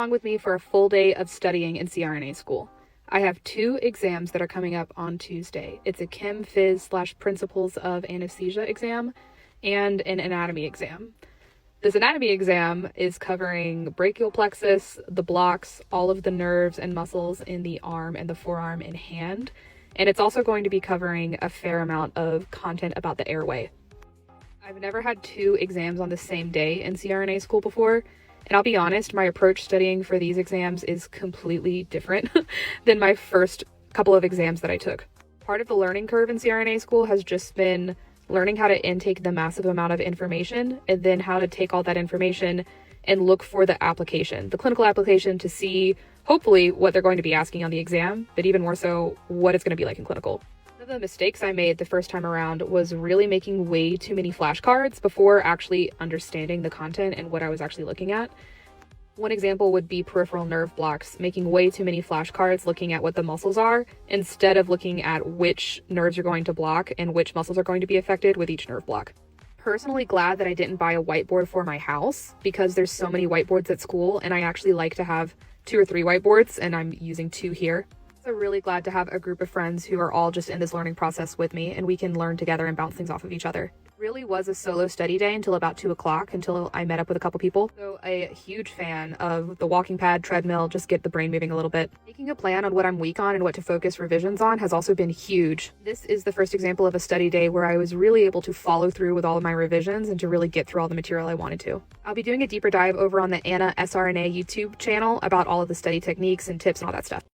Along with me for a full day of studying in CRNA school. I have 2 exams that are coming up on Tuesday. It's a Chem Phys / Principles of Anesthesia exam and an anatomy exam. This anatomy exam is covering brachial plexus, the blocks, all of the nerves and muscles in the arm and the forearm and hand. And it's also going to be covering a fair amount of content about the airway. I've never had 2 exams on the same day in CRNA school before. And I'll be honest, my approach studying for these exams is completely different than my first couple of exams that I took. Part of the learning curve in CRNA school has just been learning how to intake the massive amount of information and then how to take all that information and look for the application, the clinical application, to see hopefully what they're going to be asking on the exam, but even more so what it's going to be like in clinical. One of the mistakes I made the first time around was really making way too many flashcards before actually understanding the content and what I was actually looking at. One example would be peripheral nerve blocks, making way too many flashcards looking at what the muscles are instead of looking at which nerves are going to block and which muscles are going to be affected with each nerve block. Personally glad that I didn't buy a whiteboard for my house because there's so many whiteboards at school and I actually like to have 2 or 3 whiteboards and I'm using 2 here. So really glad to have a group of friends who are all just in this learning process with me and we can learn together and bounce things off of each other. Really was a solo study day until about 2 o'clock, until I met up with a couple people. So a huge fan of the walking pad, treadmill, just get the brain moving a little bit. Making a plan on what I'm weak on and what to focus revisions on has also been huge. This is the first example of a study day where I was really able to follow through with all of my revisions and to really get through all the material I wanted to. I'll be doing a deeper dive over on the Anna SRNA YouTube channel about all of the study techniques and tips and all that stuff.